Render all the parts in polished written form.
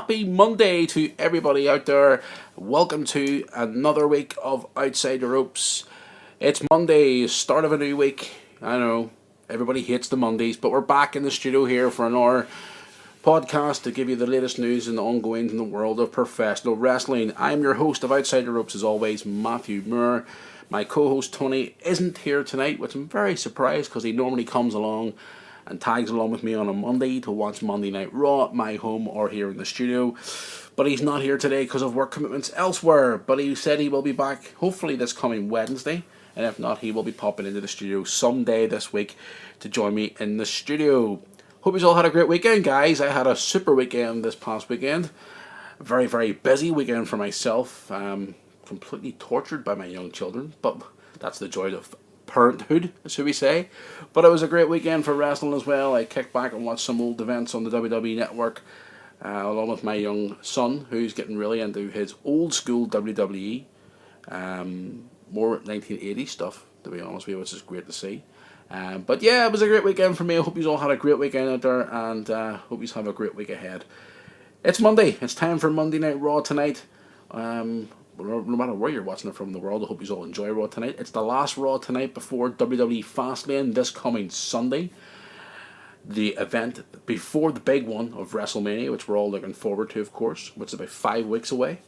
happy Monday to everybody out there. Welcome to another week of Outside the Ropes. It's Monday, start of a new week. I know, everybody hates the Mondays, but we're back in the studio here for another podcast to give you the latest news and the ongoings in the world of professional wrestling. I'm your host of Outside the Ropes, as always, Matthew Moore. My co-host Tony isn't here tonight, which I'm very surprised because he normally comes along and tags along with me on a Monday to watch Monday Night Raw at my home or here in the studio. But he's not here today because of work commitments elsewhere. But he said he will be back hopefully this coming Wednesday. And if not, he will be popping into the studio someday this week to join me in the studio. Hope you all had a great weekend, guys. I had a super weekend this past weekend. A very, very busy weekend for myself. Completely tortured by my young children. But that's the joy of parenthood, should we say. But it was a great weekend for wrestling as well. I kicked back and watched some old events on the WWE Network, along with my young son, who's getting really into his old school WWE, more 1980s stuff, to be honest with you, which is great to see. But yeah, it was a great weekend for me. I hope you all had a great weekend out there, and hope you have a great week ahead. It's Monday. It's time for Monday Night Raw tonight. No matter where you're watching it from in the world, I hope you all enjoy Raw tonight. It's the last Raw tonight before WWE Fastlane this coming Sunday. The event before the big one of WrestleMania, which we're all looking forward to, of course, which is about 5 weeks away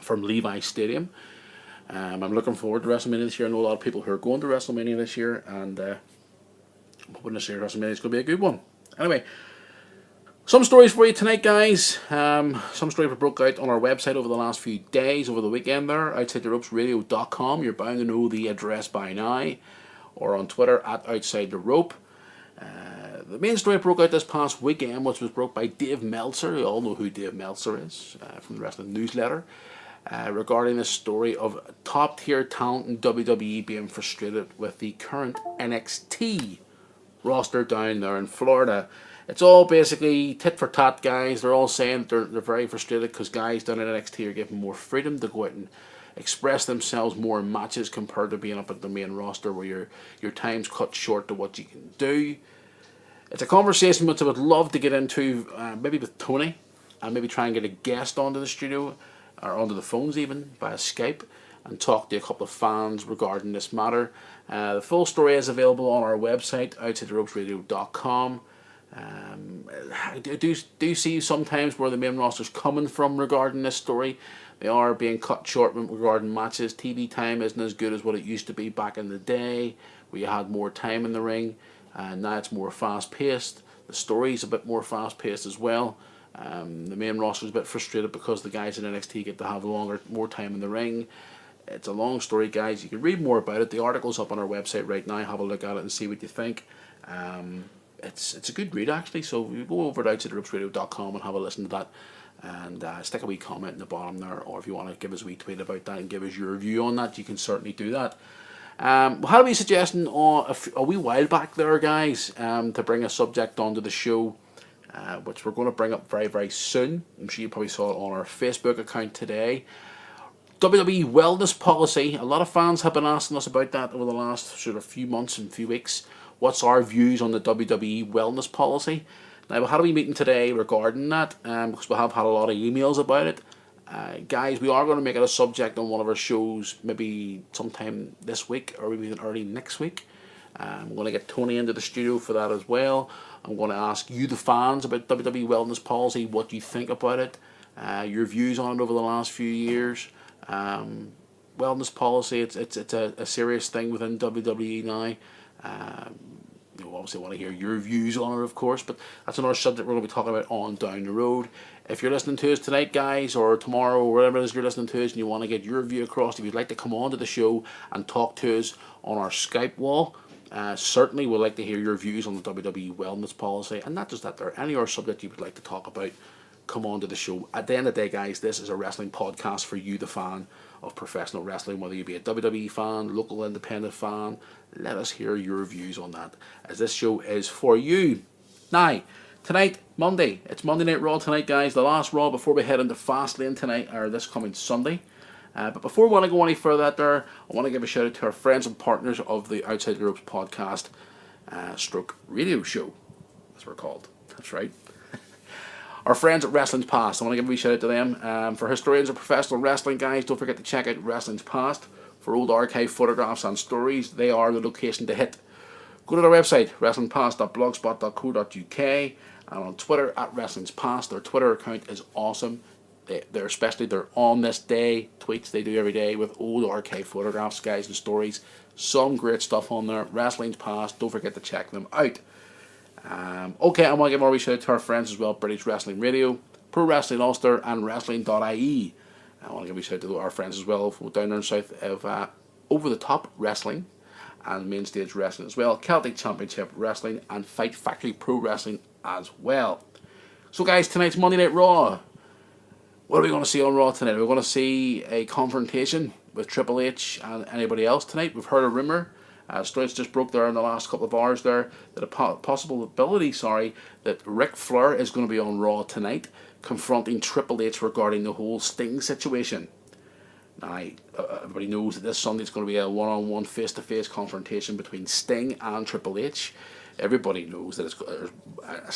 from Levi Stadium. I'm looking forward to WrestleMania this year. I know a lot of people who are going to WrestleMania this year, and I'm hoping this year WrestleMania is going to be a good one. Anyway, some stories for you tonight, guys. Some stories were broke out on our website over the last few days, over the weekend there, OutsideTheRopesRadio.com. You're bound to know the address by now. Or on Twitter, @OutsideTheRope. The main story broke out this past weekend, which was broke by Dave Meltzer. You all know who Dave Meltzer is, from the Wrestling Newsletter. Regarding the story of top-tier talent in WWE being frustrated with the current NXT roster down there in Florida. It's all basically tit for tat, guys. They're all saying they're very frustrated because guys down at NXT are given more freedom to go out and express themselves more in matches compared to being up at the main roster where your time's cut short to what you can do. It's a conversation which I would love to get into, maybe with Tony, and maybe try and get a guest onto the studio, or onto the phones even, via Skype, and talk to a couple of fans regarding this matter. The full story is available on our website, OutsideTheRopesRadio.com. I do see sometimes where the main roster's coming from regarding this story. They are being cut short regarding matches. TV time isn't as good as what it used to be back in the day, where you had more time in the ring. Now it's more fast-paced. The story's a bit more fast-paced as well. The main roster's a bit frustrated because the guys in NXT get to have more time in the ring. It's a long story, guys. You can read more about it. The article's up on our website right now. Have a look at it and see what you think. It's a good read, actually, so you go over to OutsideTheRopesRadio.com and have a listen to that, and stick a wee comment in the bottom there, or if you want to give us a wee tweet about that and give us your review on that, you can certainly do that. We had a wee suggestion a wee while back there, guys, to bring a subject onto the show, which we're going to bring up very, very soon. I'm sure you probably saw it on our Facebook account today. WWE wellness policy. A lot of fans have been asking us about that over the last sort of few months and few weeks. What's our views on the WWE wellness policy? Now, we had a wee meeting today regarding that, because we have had a lot of emails about it. Guys, we are going to make it a subject on one of our shows, maybe sometime this week or maybe even early next week. I'm going to get Tony into the studio for that as well. I'm going to ask you, the fans, about WWE wellness policy, what you think about it, your views on it over the last few years. Wellness policy, it's a serious thing within WWE now. You obviously want to hear your views on it, of course, but that's another subject we're going to be talking about on down the road. If you're listening to us tonight, guys, or tomorrow, or whatever it is you're listening to us, and you want to get your view across, if you'd like to come on to the show and talk to us on our Skype wall, certainly we'd like to hear your views on the WWE wellness policy, and not just that, there any other subject you would like to talk about, come on to the show. At the end of the day, guys, this is a wrestling podcast for you, the fan of professional wrestling, whether you be a WWE fan, local independent fan. Let us hear your views on that, as this show is for you. Now, tonight, Monday, it's Monday Night Raw tonight, guys, the last Raw before we head into Fastlane tonight, or this coming Sunday. But before we want to go any further out there, I want to give a shout out to our friends and partners of the Outside the Ropes podcast, stroke radio show, as we're called. That's right. Our friends at Wrestling's Past, I want to give a wee shout out to them. For historians of professional wrestling, guys, don't forget to check out Wrestling's Past. For old archive photographs and stories, they are the location to hit. Go to their website, wrestlingpast.blogspot.co.uk, and on Twitter at Wrestling's Past. Their Twitter account is awesome. They're especially their on this day tweets they do every day with old archive photographs, guys, and stories. Some great stuff on there. Wrestling's Past. Don't forget to check them out. Okay, I want to give a wee shout out to our friends as well, British Wrestling Radio, Pro Wrestling Ulster, and Wrestling.ie. I want to give a wee shout out to our friends as well down there in south of Over the Top Wrestling and Main Stage Wrestling as well, Celtic Championship Wrestling, and Fight Factory Pro Wrestling as well. So guys, tonight's Monday Night Raw. What are we going to see on Raw tonight? We're going to see a confrontation with Triple H and anybody else tonight. We've heard a rumour. Stories just broke there in the last couple of hours there that a possibility, that Ric Flair is going to be on Raw tonight, confronting Triple H regarding the whole Sting situation. Now, everybody knows that this Sunday is going to be a one-on-one, face-to-face confrontation between Sting and Triple H. Everybody knows that it's a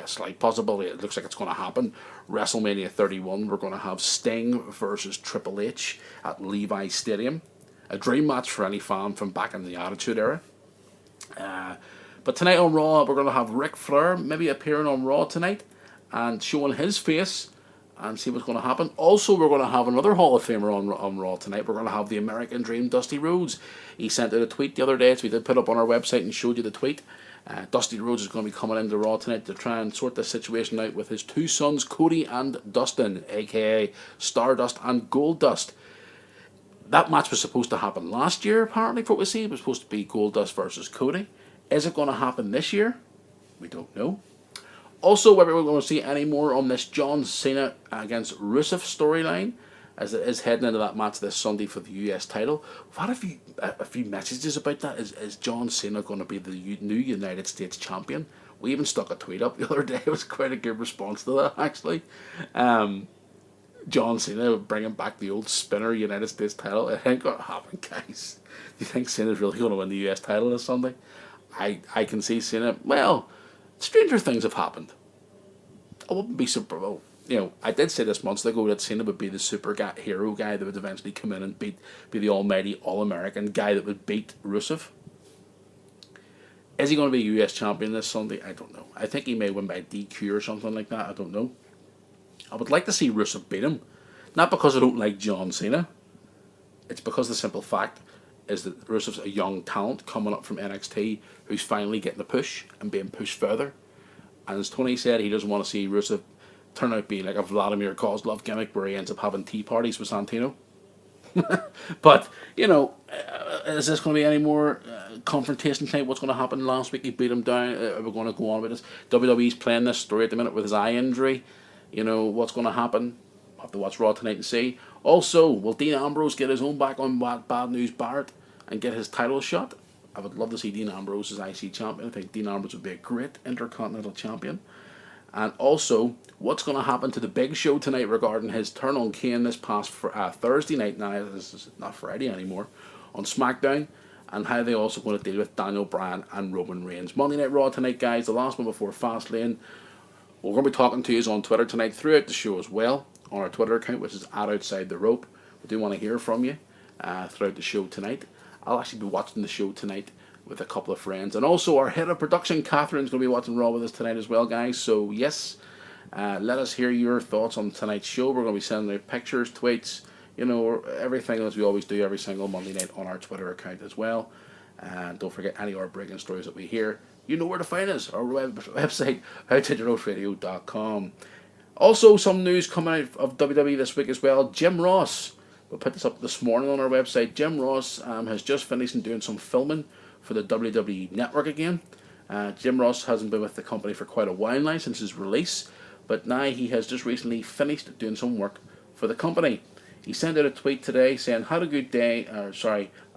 slight possibility. It looks like it's going to happen. WrestleMania 31, we're going to have Sting versus Triple H at Levi's Stadium. A dream match for any fan from back in the Attitude Era. But tonight on Raw, we're going to have Ric Flair maybe appearing on Raw tonight and showing his face and see what's going to happen. Also, we're going to have another Hall of Famer on Raw tonight. We're going to have the American Dream, Dusty Rhodes. He sent out a tweet the other day, so we did put up on our website and showed you the tweet. Dusty Rhodes is going to be coming into Raw tonight to try and sort this situation out with his two sons, Cody and Dustin, aka Stardust and Goldust. That match was supposed to happen last year, apparently, for what we see. It was supposed to be Goldust versus Cody. Is it going to happen this year? We don't know. Also, whether we're going to see any more on this John Cena against Rusev storyline, as it is heading into that match this Sunday for the US title. We've had a few messages about that. Is John Cena going to be the new United States champion? We even stuck a tweet up the other day. It was quite a good response to that, actually. John Cena bringing back the old spinner United States title. It ain't going to happen, guys. Do you think Cena's really going to win the US title this Sunday? I can see Cena. Well, stranger things have happened. I wouldn't be super. Well, I did say this months ago that Cena would be the hero guy that would eventually come in and be the almighty All-American guy that would beat Rusev. Is he going to be US champion this Sunday? I don't know. I think he may win by DQ or something like that. I don't know. I would like to see Rusev beat him. Not because I don't like John Cena. It's because the simple fact is that Rusev's a young talent coming up from NXT who's finally getting a push and being pushed further. And as Tony said, he doesn't want to see Rusev turn out being like a Vladimir Kozlov gimmick where he ends up having tea parties with Santino. But, is this going to be any more confrontation type? What's going to happen? Last week he beat him down. Are we going to go on with this? WWE's playing this story at the minute with his eye injury. What's going to happen? I'll have to watch Raw tonight and see. Also, will Dean Ambrose get his own back on Bad News Barrett and get his title shot? I would love to see Dean Ambrose as IC champion. I think Dean Ambrose would be a great Intercontinental champion. And also, what's going to happen to the Big Show tonight regarding his turn on Kane this past Thursday night, now this is not Friday anymore, on SmackDown, and how they also going to deal with Daniel Bryan and Roman Reigns. Monday Night Raw tonight, guys, the last one before Fastlane. We're going to be talking to you on Twitter tonight throughout the show as well, on our Twitter account, which is @OutsideTheRope. We do want to hear from you throughout the show tonight. I'll actually be watching the show tonight with a couple of friends. And also our head of production, Catherine's going to be watching Raw with us tonight as well, guys. So, yes, let us hear your thoughts on tonight's show. We're going to be sending out pictures, tweets, everything as we always do every single Monday night on our Twitter account as well. And don't forget any of our breaking stories that we hear. You know where to find us. Our website, OutsideTheRopeRadio.com. Also, some news coming out of WWE this week as well. Jim Ross. We'll put this up this morning on our website. Jim Ross has just finished and doing some filming for the WWE Network again. Jim Ross hasn't been with the company for quite a while now, since his release, but now he has just recently finished doing some work for the company. He sent out a tweet today saying, had a good day,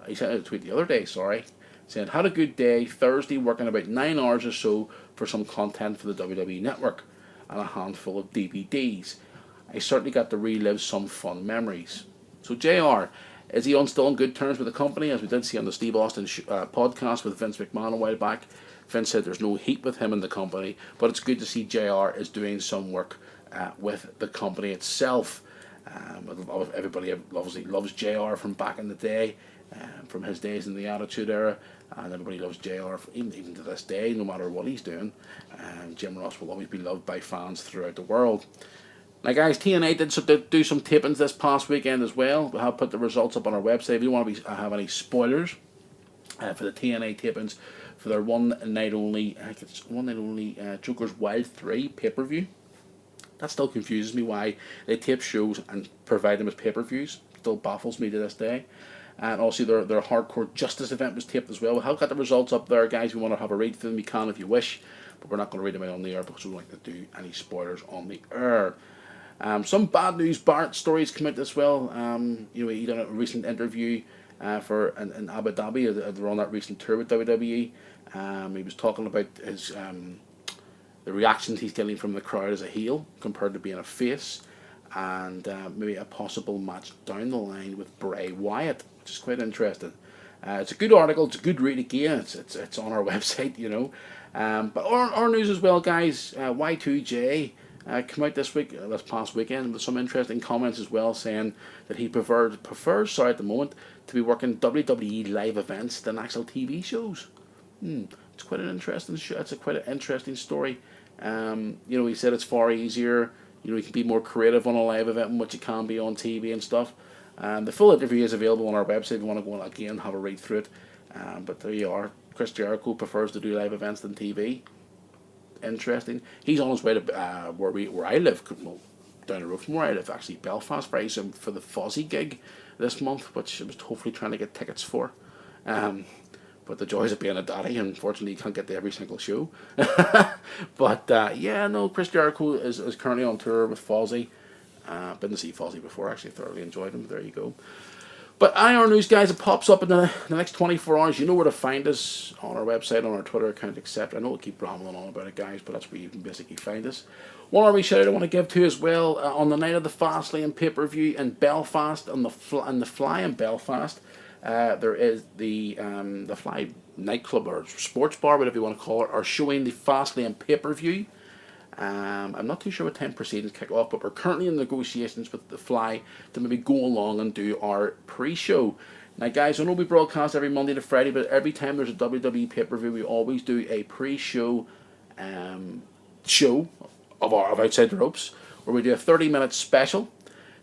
he sent out a tweet the other day, saying, had a good day, Thursday, working about 9 hours or so for some content for the WWE Network and a handful of DVDs. I certainly got to relive some fun memories. So JR, Is he still on good terms with the company? As we did see on the Steve Austin podcast with Vince McMahon a while back, Vince said there's no heat with him in the company, but it's good to see JR is doing some work with the company itself. Everybody obviously loves JR from back in the day, from his days in the Attitude Era, and everybody loves JR even to this day, no matter what he's doing. Jim Ross will always be loved by fans throughout the world. Now, guys, TNA did do some tapings this past weekend as well. We have put the results up on our website. If you want to have any spoilers for the TNA tapings for their one night only Joker's Wild 3 pay-per-view. That still confuses me why they tape shows and provide them as pay-per-views. Still baffles me to this day. And also their Hardcore Justice event was taped as well. We have got the results up there, guys. We want to have a read through them. You can if you wish, but we're not going to read them out on the air because we don't like to do any spoilers on the air. Some bad news Barrett stories come out as well. He done a recent interview in Abu Dhabi. They're on that recent tour with WWE. He was talking about his the reactions he's getting from the crowd as a heel compared to being a face, and maybe a possible match down the line with Bray Wyatt, which is quite interesting. It's a good article. It's a good read again. It's on our website, But our news as well, guys. Y2J. Come out this past weekend with some interesting comments as well, saying that he prefers at the moment to be working WWE live events than actual TV shows. It's quite an interesting show. It's quite an interesting story. He said it's far easier. You can be more creative on a live event than what you can be on TV and stuff. The full interview is available on our website if you want to go and again have a read through it. But there you are. Chris Jericho prefers to do live events than TV. Interesting. He's on his way to where I live, down the road from where I live, actually, Belfast, very soon for the Fozzy gig this month, which I was hopefully trying to get tickets for. But the joys of being a daddy, unfortunately, you can't get to every single show. But Chris Jericho is currently on tour with Fozzy. Been to see Fozzy before, actually thoroughly enjoyed him. There you go. But IR News, guys, it pops up in the next 24 hours. You know where to find us on our website, on our Twitter account, etc. I know we'll keep rambling on about it, guys, but that's where you can basically find us. One other shout out I want to give to as well, on the night of the Fastlane pay-per-view in Belfast, on the Fly in Belfast, there is the Fly nightclub or sports bar, whatever you want to call it, are showing the Fastlane pay-per-view. I'm not too sure what time proceedings kick off, but we're currently in negotiations with the Fly to maybe go along and do our pre-show. Now, guys, I know we broadcast every Monday to Friday, but every time there's a WWE pay-per-view, we always do a pre-show show of Outside the Ropes, where we do a 30-minute special.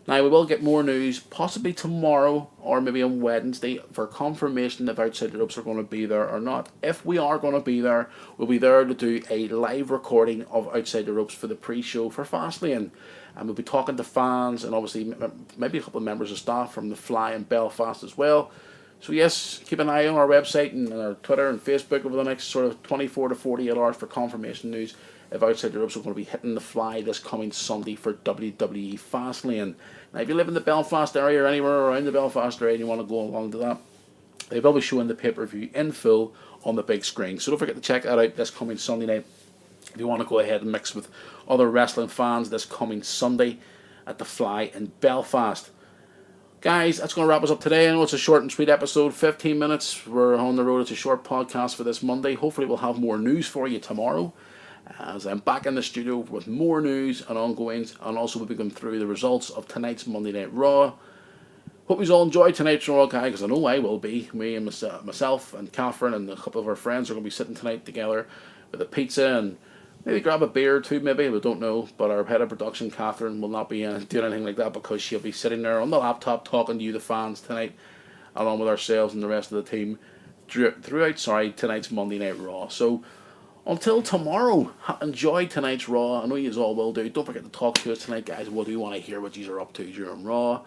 Now, we will get more news, possibly tomorrow or maybe on Wednesday, for confirmation if Outside the Ropes are going to be there or not. If we are going to be there, we'll be there to do a live recording of Outside the Ropes for the pre-show for Fastlane. And we'll be talking to fans and obviously maybe a couple of members of staff from the Fly in Belfast as well. So yes, keep an eye on our website and our Twitter and Facebook over the next sort of 24 to 48 hours for confirmation news if Outside the Ropes are going to be hitting the Fly this coming Sunday for WWE Fastlane. Now, if you live in the Belfast area or anywhere around the Belfast area and you want to go along to that, they will be showing the pay-per-view in full on the big screen. So don't forget to check that out this coming Sunday night if you want to go ahead and mix with other wrestling fans this coming Sunday at the Fly in Belfast. Guys, that's going to wrap us up today. I know it's a short and sweet episode, 15 minutes. We're on the road. It's a short podcast for this Monday. Hopefully we'll have more news for you tomorrow, as I'm back in the studio with more news and ongoings, and also we'll be going through the results of tonight's Monday Night Raw. Hope you all enjoyed tonight's Raw, guys, because I know I will be. Me and myself and Catherine and a couple of our friends are going to be sitting tonight together with a pizza and maybe grab a beer or two, maybe, we don't know. But our head of production, Catherine, will not be doing anything like that because she'll be sitting there on the laptop talking to you, the fans, tonight, along with ourselves and the rest of the team throughout tonight's Monday Night Raw. So, until tomorrow, enjoy tonight's Raw. I know you all will do. Don't forget to talk to us tonight, guys. What do you want to hear what you are up to during Raw?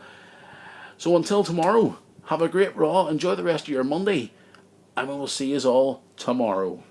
So until tomorrow, have a great Raw. Enjoy the rest of your Monday. And we will see you all tomorrow.